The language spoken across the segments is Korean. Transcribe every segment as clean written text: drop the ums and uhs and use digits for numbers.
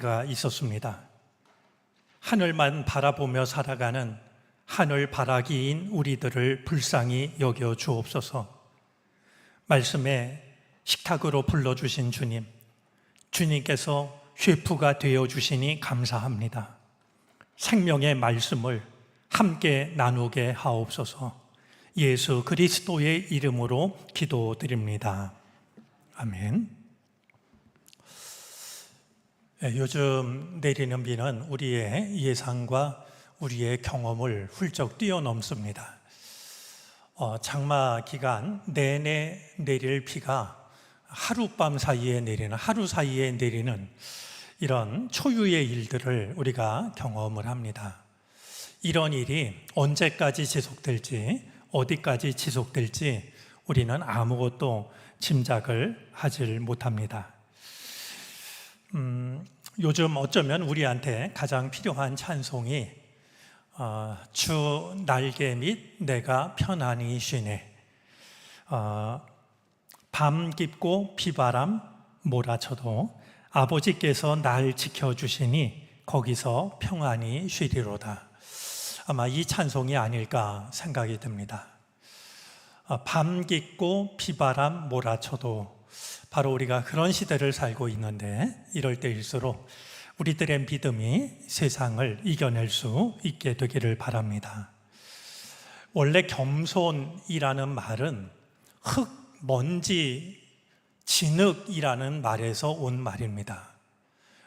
가 있었습니다. 하늘만 바라보며 살아가는 하늘 바라기인 우리들을 불쌍히 여겨 주옵소서. 말씀에 식탁으로 불러주신 주님, 주님께서 셰프가 되어 주시니 감사합니다. 생명의 말씀을 함께 나누게 하옵소서. 예수 그리스도의 이름으로 기도드립니다. 아멘. 요즘 내리는 비는 우리의 예상과 우리의 경험을 훌쩍 뛰어넘습니다. 장마 기간 내내 내릴 비가 하룻밤 사이에 내리는, 하루 사이에 내리는 이런 초유의 일들을 우리가 경험을 합니다. 이런 일이 언제까지 지속될지, 어디까지 지속될지 우리는 아무것도 짐작을 하질 못합니다. 요즘 어쩌면 우리한테 가장 필요한 찬송이 주 날개 및 내가 편안히 쉬네. 밤 깊고 비바람 몰아쳐도 아버지께서 날 지켜주시니 거기서 평안히 쉬리로다. 아마 이 찬송이 아닐까 생각이 듭니다. 밤 깊고 비바람 몰아쳐도 바로 우리가 그런 시대를 살고 있는데, 이럴 때일수록 우리들의 믿음이 세상을 이겨낼 수 있게 되기를 바랍니다. 원래 겸손이라는 말은 흙, 먼지, 진흙이라는 말에서 온 말입니다.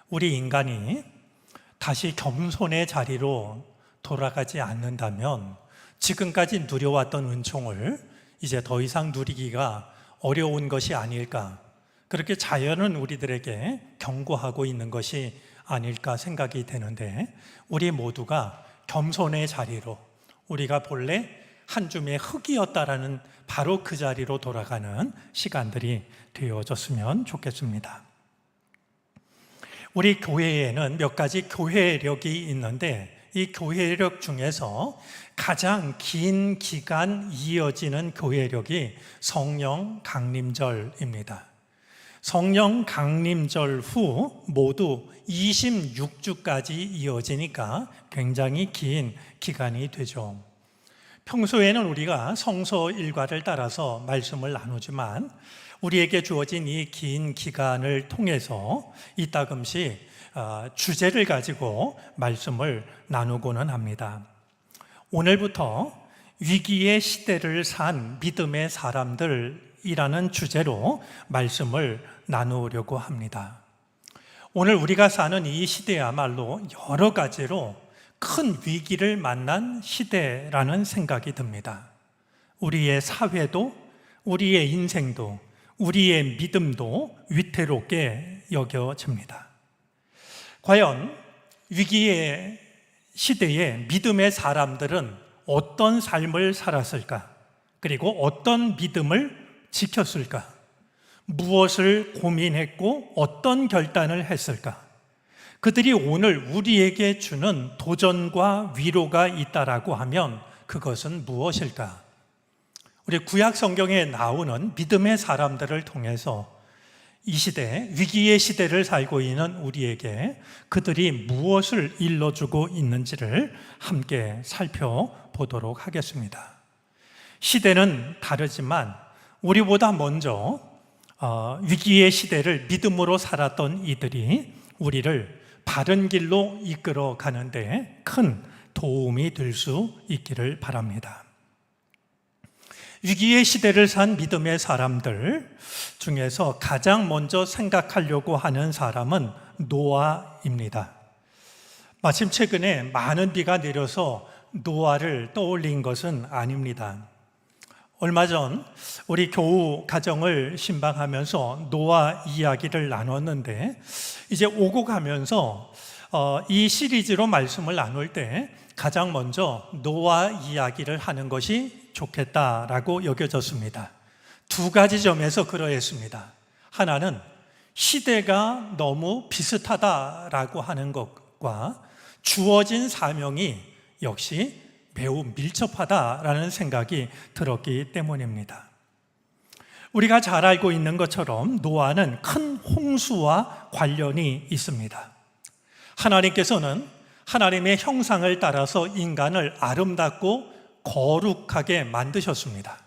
우리 인간이 다시 겸손의 자리로 돌아가지 않는다면 지금까지 누려왔던 은총을 이제 더 이상 누리기가 어려운 것이 아닐까, 그렇게 자연은 우리들에게 경고하고 있는 것이 아닐까 생각이 되는데, 우리 모두가 겸손의 자리로, 우리가 본래 한 줌의 흙이었다라는 바로 그 자리로 돌아가는 시간들이 되어졌으면 좋겠습니다. 우리 교회에는 몇 가지 교회력이 있는데, 이 교회력 중에서 가장 긴 기간 이어지는 교회력이 성령 강림절입니다. 성령 강림절 후 모두 26주까지 이어지니까 굉장히 긴 기간이 되죠. 평소에는 우리가 성서 일과를 따라서 말씀을 나누지만 우리에게 주어진 이 긴 기간을 통해서 이따금씩 주제를 가지고 말씀을 나누고는 합니다. 오늘부터 위기의 시대를 산 믿음의 사람들이라는 주제로 말씀을 나누려고 합니다. 오늘 우리가 사는 이 시대야말로 여러 가지로 큰 위기를 만난 시대라는 생각이 듭니다. 우리의 사회도, 우리의 인생도, 우리의 믿음도 위태롭게 여겨집니다. 과연 위기의 시대에 믿음의 사람들은 어떤 삶을 살았을까? 그리고 어떤 믿음을 지켰을까? 무엇을 고민했고 어떤 결단을 했을까? 그들이 오늘 우리에게 주는 도전과 위로가 있다라고 하면 그것은 무엇일까? 우리 구약 성경에 나오는 믿음의 사람들을 통해서 이 시대, 위기의 시대를 살고 있는 우리에게 그들이 무엇을 일러주고 있는지를 함께 살펴보도록 하겠습니다. 시대는 다르지만 우리보다 먼저 위기의 시대를 믿음으로 살았던 이들이 우리를 바른 길로 이끌어 가는데 큰 도움이 될 수 있기를 바랍니다. 위기의 시대를 산 믿음의 사람들 중에서 가장 먼저 생각하려고 하는 사람은 노아입니다. 마침 최근에 많은 비가 내려서 노아를 떠올린 것은 아닙니다. 얼마 전 우리 교우 가정을 신방하면서 노아 이야기를 나눴는데, 이제 오고 가면서 이 시리즈로 말씀을 나눌 때 가장 먼저 노아 이야기를 하는 것이 좋겠다라고 여겨졌습니다. 두 가지 점에서 그러했습니다. 하나는 시대가 너무 비슷하다라고 하는 것과 주어진 사명이 역시 매우 밀접하다라는 생각이 들었기 때문입니다. 우리가 잘 알고 있는 것처럼 노아는 큰 홍수와 관련이 있습니다. 하나님께서는 하나님의 형상을 따라서 인간을 아름답고 거룩하게 만드셨습니다.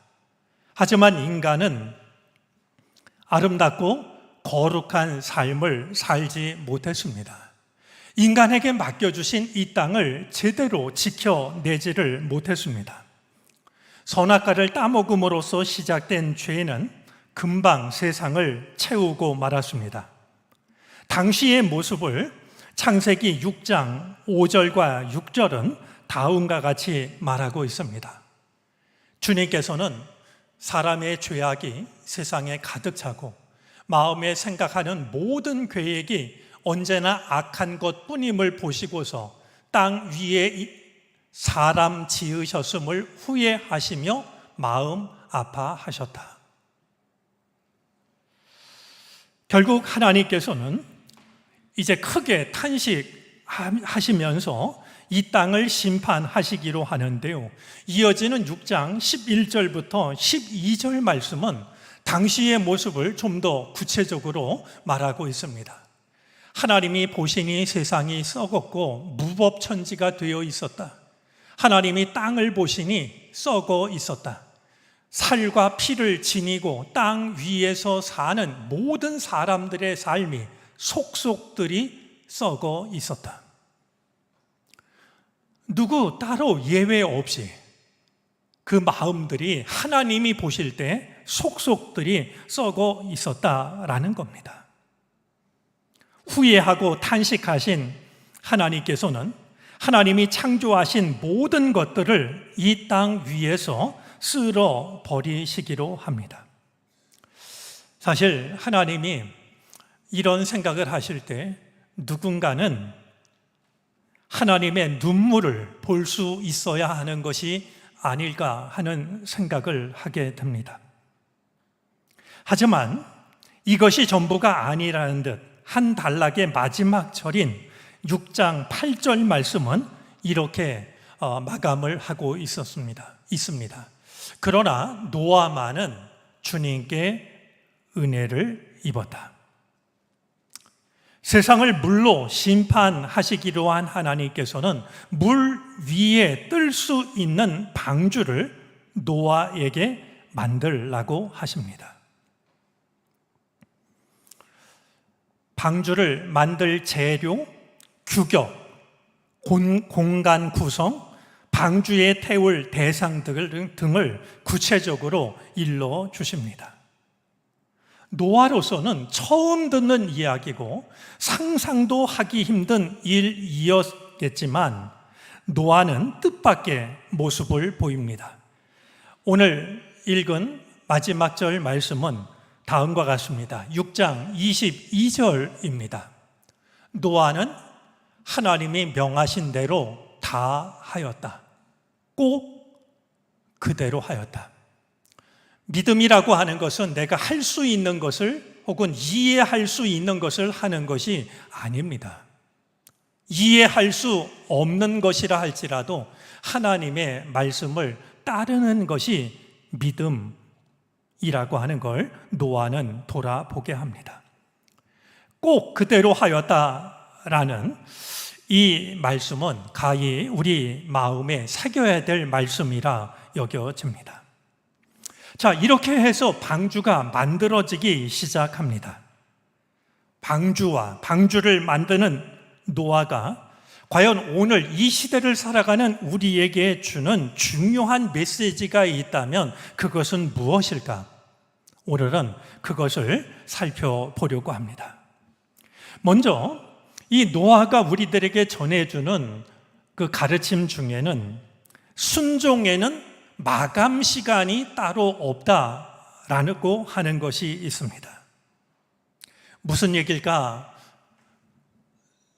하지만 인간은 아름답고 거룩한 삶을 살지 못했습니다. 인간에게 맡겨주신 이 땅을 제대로 지켜내지를 못했습니다. 선악과를 따먹음으로써 시작된 죄는 금방 세상을 채우고 말았습니다. 당시의 모습을 창세기 6장 5절과 6절은 다음과 같이 말하고 있습니다. 주님께서는 사람의 죄악이 세상에 가득 차고 마음에 생각하는 모든 계획이 언제나 악한 것뿐임을 보시고서 땅 위에 사람 지으셨음을 후회하시며 마음 아파하셨다. 결국 하나님께서는 이제 크게 탄식하시면서 이 땅을 심판하시기로 하는데요. 이어지는 6장 11절부터 12절 말씀은 당시의 모습을 좀 더 구체적으로 말하고 있습니다. 하나님이 보시니 세상이 썩었고 무법천지가 되어 있었다. 하나님이 땅을 보시니 썩어 있었다. 살과 피를 지니고 땅 위에서 사는 모든 사람들의 삶이 속속들이 썩어 있었다. 누구 따로 예외 없이 그 마음들이 하나님이 보실 때 속속들이 썩어 있었다라는 겁니다. 후회하고 탄식하신 하나님께서는 하나님이 창조하신 모든 것들을 이 땅 위에서 쓸어 버리시기로 합니다. 사실 하나님이 이런 생각을 하실 때 누군가는 하나님의 눈물을 볼 수 있어야 하는 것이 아닐까 하는 생각을 하게 됩니다. 하지만 이것이 전부가 아니라는 듯 한 단락의 마지막 절인 6장 8절 말씀은 이렇게 마감을 하고 있습니다. 그러나 노아만은 주님께 은혜를 입었다. 세상을 물로 심판하시기로 한 하나님께서는 물 위에 뜰 수 있는 방주를 노아에게 만들라고 하십니다. 방주를 만들 재료, 규격, 공간 구성, 방주에 태울 대상 등을 구체적으로 일러 주십니다. 노아로서는 처음 듣는 이야기고 상상도 하기 힘든 일이었겠지만 노아는 뜻밖의 모습을 보입니다. 오늘 읽은 마지막 절 말씀은 다음과 같습니다. 6장 22절입니다. 노아는 하나님이 명하신 대로 다 하였다. 꼭 그대로 하였다. 믿음이라고 하는 것은 내가 할 수 있는 것을 혹은 이해할 수 있는 것을 하는 것이 아닙니다. 이해할 수 없는 것이라 할지라도 하나님의 말씀을 따르는 것이 믿음이라고 하는 걸 노아는 돌아보게 합니다. 꼭 그대로 하였다라는 이 말씀은 가히 우리 마음에 새겨야 될 말씀이라 여겨집니다. 자, 이렇게 해서 방주가 만들어지기 시작합니다. 방주를 만드는 노아가 과연 오늘 이 시대를 살아가는 우리에게 주는 중요한 메시지가 있다면 그것은 무엇일까? 오늘은 그것을 살펴보려고 합니다. 먼저 이 노아가 우리들에게 전해주는 그 가르침 중에는 순종에는 마감 시간이 따로 없다라고 하는 것이 있습니다. 무슨 얘기일까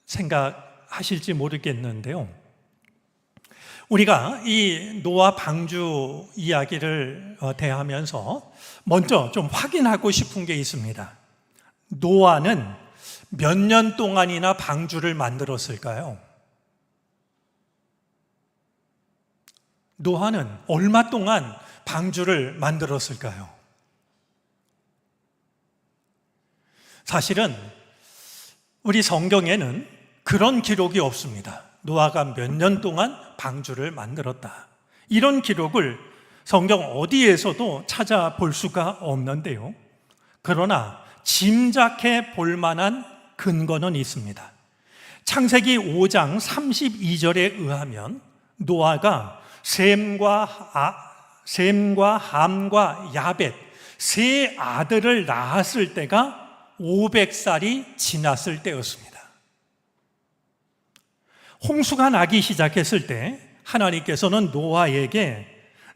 생각하실지 모르겠는데요. 우리가 이 노아 방주 이야기를 대하면서 먼저 좀 확인하고 싶은 게 있습니다. 노아는 몇 년 동안이나 방주를 만들었을까요? 노아는 얼마 동안 방주를 만들었을까요? 사실은 우리 성경에는 그런 기록이 없습니다. 노아가 몇 년 동안 방주를 만들었다. 이런 기록을 성경 어디에서도 찾아볼 수가 없는데요. 그러나 짐작해 볼 만한 근거는 있습니다. 창세기 5장 32절에 의하면 노아가 셈과 함과 야벳 세 아들을 낳았을 때가 500살이 지났을 때였습니다. 홍수가 나기 시작했을 때 하나님께서는 노아에게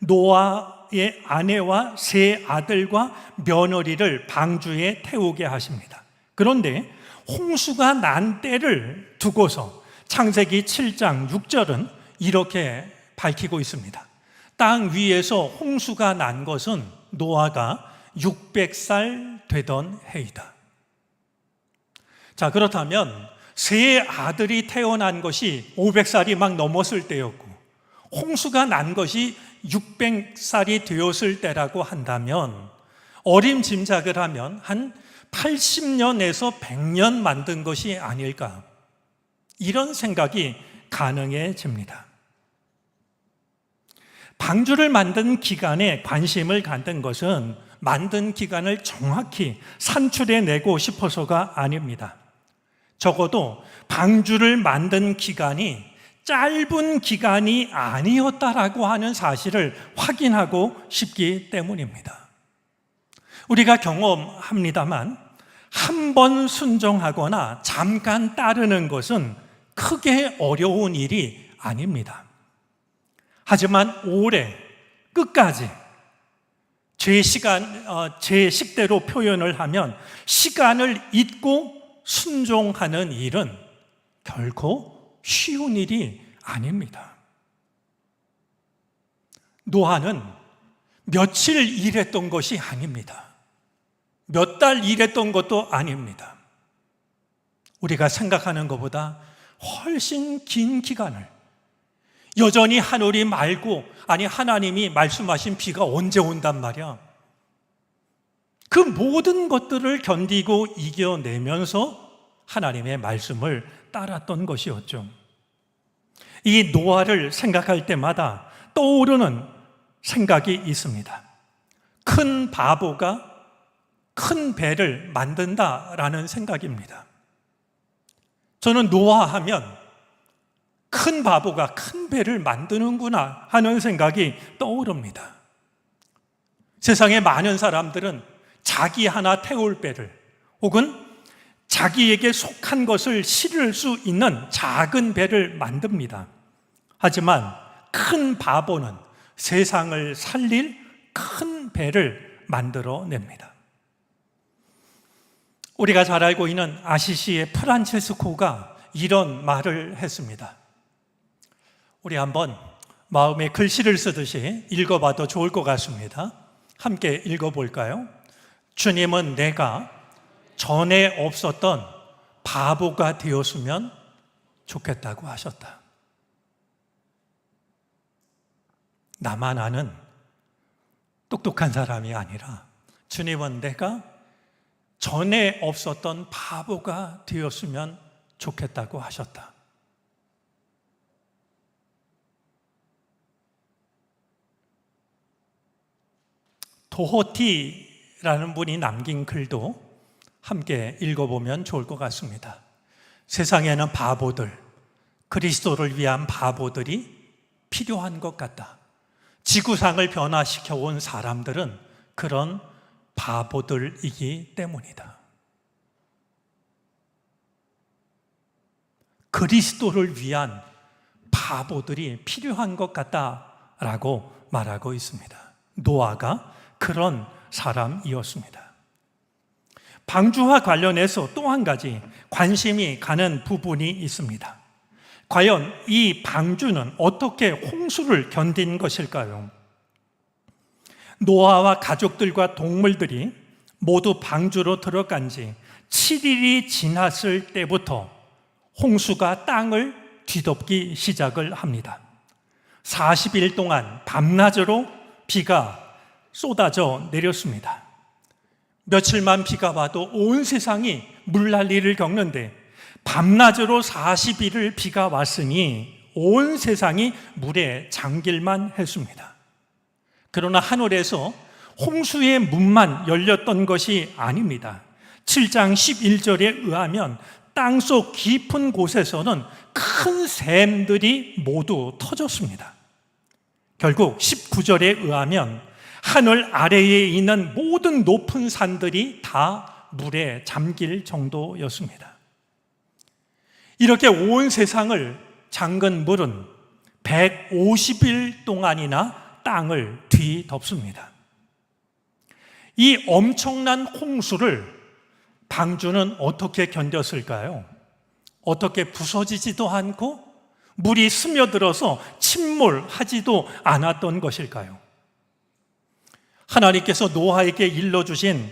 노아의 아내와 세 아들과 며느리를 방주에 태우게 하십니다. 그런데 홍수가 난 때를 두고서 창세기 7장 6절은 이렇게 밝히고 있습니다. 땅 위에서 홍수가 난 것은 노아가 600살 되던 해이다. 자, 그렇다면 세 아들이 태어난 것이 500살이 막 넘었을 때였고 홍수가 난 것이 600살이 되었을 때라고 한다면 어림짐작을 하면 한 80년에서 100년 만든 것이 아닐까, 이런 생각이 가능해집니다. 방주를 만든 기간에 관심을 갖는 것은 만든 기간을 정확히 산출해내고 싶어서가 아닙니다. 적어도 방주를 만든 기간이 짧은 기간이 아니었다라고 하는 사실을 확인하고 싶기 때문입니다. 우리가 경험합니다만 한 번 순종하거나 잠깐 따르는 것은 크게 어려운 일이 아닙니다. 하지만 오래 끝까지 제 식대로 표현을 하면 시간을 잊고 순종하는 일은 결코 쉬운 일이 아닙니다. 노아는 며칠 일했던 것이 아닙니다. 몇 달 일했던 것도 아닙니다. 우리가 생각하는 것보다 훨씬 긴 기간을, 여전히 하늘이 맑고, 아니 하나님이 말씀하신 비가 언제 온단 말이야, 그 모든 것들을 견디고 이겨내면서 하나님의 말씀을 따랐던 것이었죠. 이 노아를 생각할 때마다 떠오르는 생각이 있습니다. 큰 바보가 큰 배를 만든다라는 생각입니다. 저는 노아하면 큰 바보가 큰 배를 만드는구나 하는 생각이 떠오릅니다. 세상에 많은 사람들은 자기 하나 태울 배를, 혹은 자기에게 속한 것을 실을 수 있는 작은 배를 만듭니다. 하지만 큰 바보는 세상을 살릴 큰 배를 만들어냅니다. 우리가 잘 알고 있는 아시시의 프란체스코가 이런 말을 했습니다. 우리 한번 마음에 글씨를 쓰듯이 읽어봐도 좋을 것 같습니다. 함께 읽어볼까요? 주님은 내가 전에 없었던 바보가 되었으면 좋겠다고 하셨다. 나만 아는 똑똑한 사람이 아니라 주님은 내가 전에 없었던 바보가 되었으면 좋겠다고 하셨다. 도호티라는 분이 남긴 글도 함께 읽어보면 좋을 것 같습니다. 세상에는 바보들, 그리스도를 위한 바보들이 필요한 것 같다. 지구상을 변화시켜 온 사람들은 그런 바보들이기 때문이다. 그리스도를 위한 바보들이 필요한 것 같다라고 말하고 있습니다. 노아가 그런 사람이었습니다. 방주와 관련해서 또 한 가지 관심이 가는 부분이 있습니다. 과연 이 방주는 어떻게 홍수를 견딘 것일까요? 노아와 가족들과 동물들이 모두 방주로 들어간 지 7일이 지났을 때부터 홍수가 땅을 뒤덮기 시작을 합니다. 40일 동안 밤낮으로 비가 쏟아져 내렸습니다. 며칠만 비가 와도 온 세상이 물난리를 겪는데 밤낮으로 40일을 비가 왔으니 온 세상이 물에 잠길만 했습니다. 그러나 하늘에서 홍수의 문만 열렸던 것이 아닙니다. 7장 11절에 의하면 땅속 깊은 곳에서는 큰 샘들이 모두 터졌습니다. 결국 19절에 의하면 하늘 아래에 있는 모든 높은 산들이 다 물에 잠길 정도였습니다. 이렇게 온 세상을 잠근 물은 150일 동안이나 땅을 뒤덮습니다. 이 엄청난 홍수를 방주는 어떻게 견뎠을까요? 어떻게 부서지지도 않고 물이 스며들어서 침몰하지도 않았던 것일까요? 하나님께서 노아에게 일러주신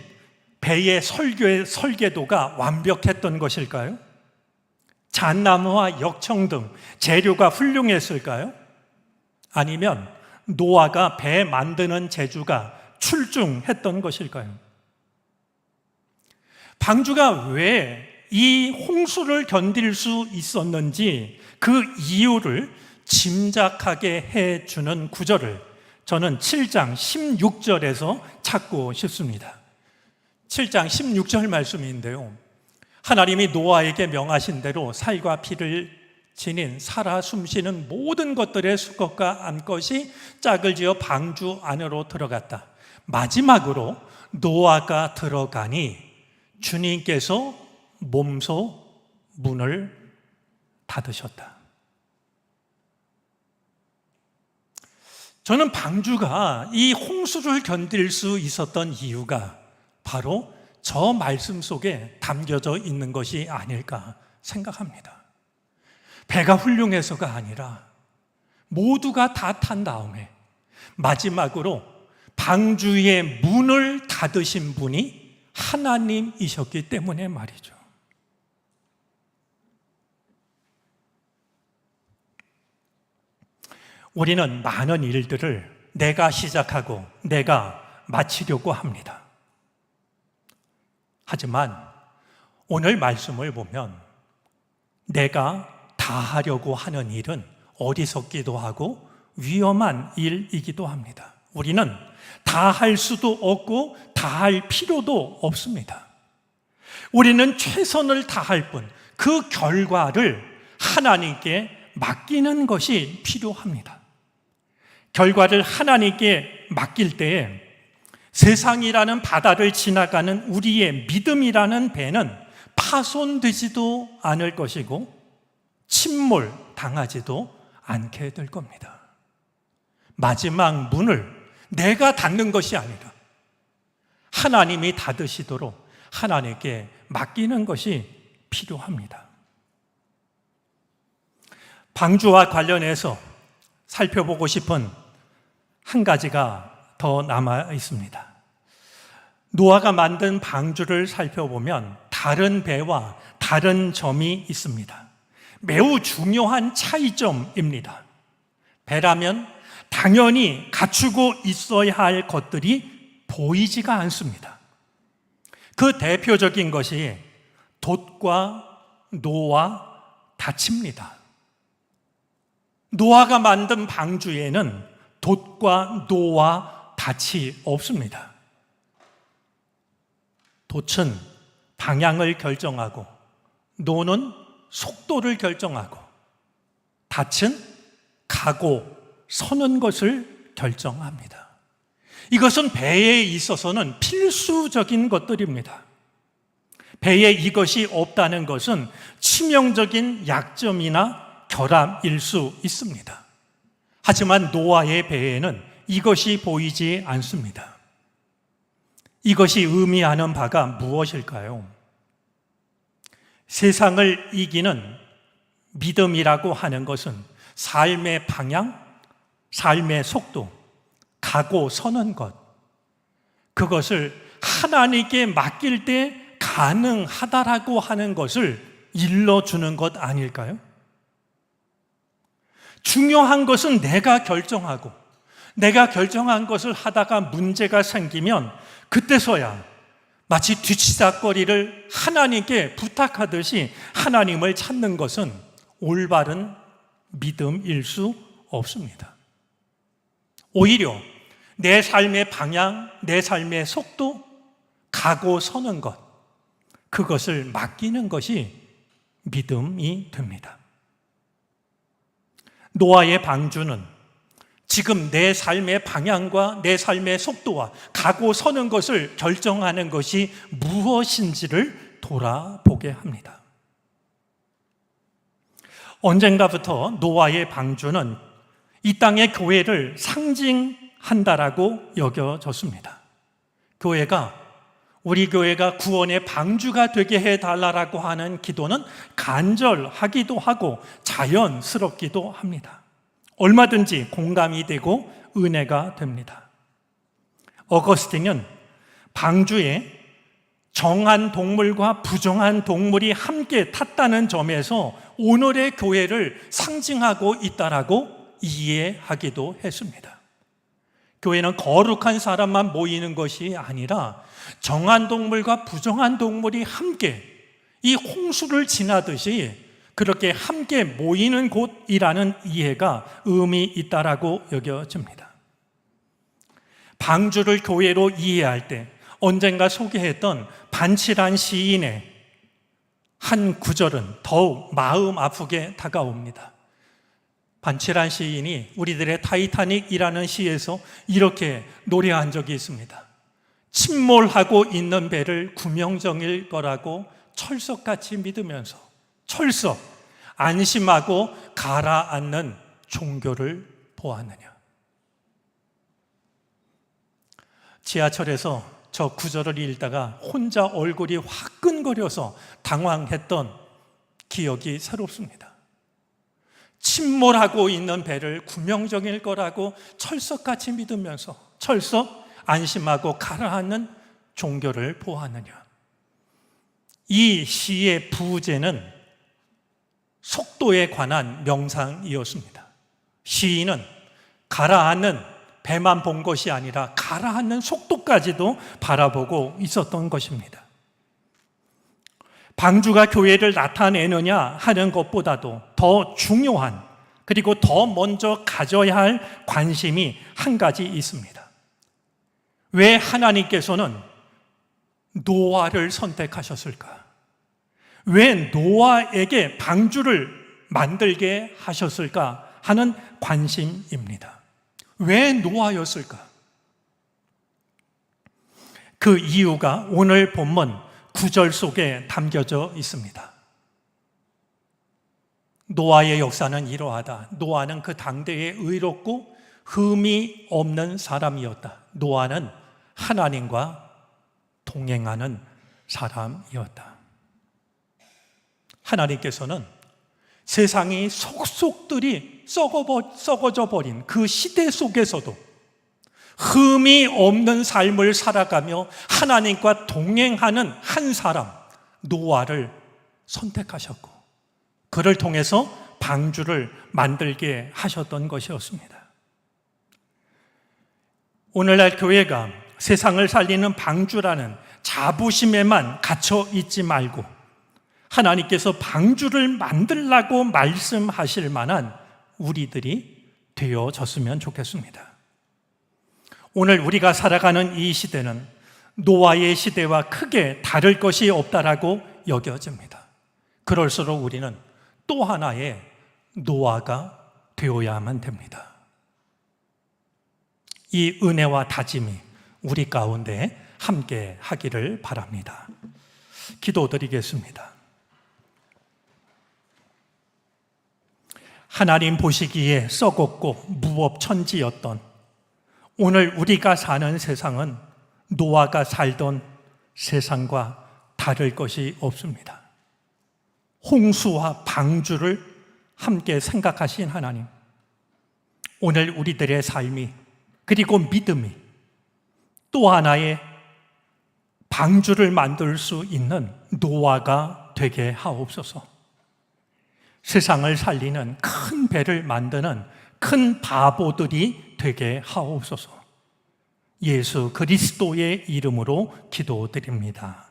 배의 설계도가 완벽했던 것일까요? 잣나무와 역청 등 재료가 훌륭했을까요? 아니면 노아가 배 만드는 재주가 출중했던 것일까요? 방주가 왜 이 홍수를 견딜 수 있었는지 그 이유를 짐작하게 해주는 구절을 저는 7장 16절에서 찾고 싶습니다. 7장 16절 말씀인데요, 하나님이 노아에게 명하신 대로 살과 피를 지닌 살아 숨쉬는 모든 것들의 수컷과 암컷이 짝을 지어 방주 안으로 들어갔다. 마지막으로 노아가 들어가니 주님께서 몸소 문을 닫으셨다. 저는 방주가 이 홍수를 견딜 수 있었던 이유가 바로 저 말씀 속에 담겨져 있는 것이 아닐까 생각합니다. 배가 훌륭해서가 아니라 모두가 다 탄 다음에 마지막으로 방주의 문을 닫으신 분이 하나님이셨기 때문에 말이죠. 우리는 많은 일들을 내가 시작하고 내가 마치려고 합니다. 하지만 오늘 말씀을 보면 내가 다 하려고 하는 일은 어리석기도 하고 위험한 일이기도 합니다. 우리는 다 할 수도 없고 다 할 필요도 없습니다. 우리는 최선을 다할 뿐 그 결과를 하나님께 맡기는 것이 필요합니다. 결과를 하나님께 맡길 때에 세상이라는 바다를 지나가는 우리의 믿음이라는 배는 파손되지도 않을 것이고 침몰 당하지도 않게 될 겁니다. 마지막 문을 내가 닫는 것이 아니라 하나님이 닫으시도록 하나님께 맡기는 것이 필요합니다. 방주와 관련해서 살펴보고 싶은 한 가지가 더 남아 있습니다. 노아가 만든 방주를 살펴보면 다른 배와 다른 점이 있습니다. 매우 중요한 차이점입니다. 배라면 당연히 갖추고 있어야 할 것들이 보이지가 않습니다. 그 대표적인 것이 돛과 노와 닻입니다. 노아가 만든 방주에는 돛과 노와 닻이 없습니다. 돛은 방향을 결정하고 노는 속도를 결정하고 닻은 가고 서는 것을 결정합니다. 이것은 배에 있어서는 필수적인 것들입니다. 배에 이것이 없다는 것은 치명적인 약점이나 결함일 수 있습니다. 하지만 노아의 배에는 이것이 보이지 않습니다. 이것이 의미하는 바가 무엇일까요? 세상을 이기는 믿음이라고 하는 것은 삶의 방향, 삶의 속도, 가고 서는 것, 그것을 하나님께 맡길 때 가능하다라고 하는 것을 일러주는 것 아닐까요? 중요한 것은 내가 결정하고 내가 결정한 것을 하다가 문제가 생기면 그때서야 마치 뒤치다꺼리를 하나님께 부탁하듯이 하나님을 찾는 것은 올바른 믿음일 수 없습니다. 오히려 내 삶의 방향, 내 삶의 속도, 가고 서는 것, 그것을 맡기는 것이 믿음이 됩니다. 노아의 방주는 지금 내 삶의 방향과 내 삶의 속도와 가고 서는 것을 결정하는 것이 무엇인지를 돌아보게 합니다. 언젠가부터 노아의 방주는 이 땅의 교회를 상징한다라고 여겨졌습니다. 우리 교회가 구원의 방주가 되게 해달라고 하는 기도는 간절하기도 하고 자연스럽기도 합니다. 얼마든지 공감이 되고 은혜가 됩니다. 어거스틴은 방주에 정한 동물과 부정한 동물이 함께 탔다는 점에서 오늘의 교회를 상징하고 있다라고 이해하기도 했습니다. 교회는 거룩한 사람만 모이는 것이 아니라 정한 동물과 부정한 동물이 함께 이 홍수를 지나듯이 그렇게 함께 모이는 곳이라는 이해가 의미 있다라고 여겨집니다. 방주를 교회로 이해할 때 언젠가 소개했던 반칠한 시인의 한 구절은 더욱 마음 아프게 다가옵니다. 반칠한 시인이 우리들의 타이타닉이라는 시에서 이렇게 노래한 적이 있습니다. 침몰하고 있는 배를 구명정일 거라고 철석같이 믿으면서 철석, 안심하고 가라앉는 종교를 보았느냐. 지하철에서 저 구절을 읽다가 혼자 얼굴이 화끈거려서 당황했던 기억이 새롭습니다. 침몰하고 있는 배를 구명정일 거라고 철석같이 믿으면서 철석, 안심하고 가라앉는 종교를 보았느냐. 이 시의 부제는 속도에 관한 명상이었습니다. 시인은 가라앉는 배만 본 것이 아니라 가라앉는 속도까지도 바라보고 있었던 것입니다. 방주가 교회를 나타내느냐 하는 것보다도 더 중요한, 그리고 더 먼저 가져야 할 관심이 한 가지 있습니다. 왜 하나님께서는 노아를 선택하셨을까? 왜 노아에게 방주를 만들게 하셨을까 하는 관심입니다. 왜 노아였을까? 그 이유가 오늘 본문 9절 속에 담겨져 있습니다. 노아의 역사는 이러하다. 노아는 그 당대에 의롭고 흠이 없는 사람이었다. 노아는 하나님과 동행하는 사람이었다. 하나님께서는 세상이 속속들이 썩어져 버린 그 시대 속에서도 흠이 없는 삶을 살아가며 하나님과 동행하는 한 사람, 노아를 선택하셨고 그를 통해서 방주를 만들게 하셨던 것이었습니다. 오늘날 교회가 세상을 살리는 방주라는 자부심에만 갇혀 있지 말고 하나님께서 방주를 만들라고 말씀하실 만한 우리들이 되어졌으면 좋겠습니다. 오늘 우리가 살아가는 이 시대는 노아의 시대와 크게 다를 것이 없다라고 여겨집니다. 그럴수록 우리는 또 하나의 노아가 되어야만 됩니다. 이 은혜와 다짐이 우리 가운데 함께 하기를 바랍니다. 기도드리겠습니다. 하나님 보시기에 썩었고 무법천지였던 오늘 우리가 사는 세상은 노아가 살던 세상과 다를 것이 없습니다. 홍수와 방주를 함께 생각하신 하나님, 오늘 우리들의 삶이 그리고 믿음이 또 하나의 방주를 만들 수 있는 노아가 되게 하옵소서. 세상을 살리는 큰 배를 만드는 큰 바보들이 되게 하옵소서. 예수 그리스도의 이름으로 기도드립니다.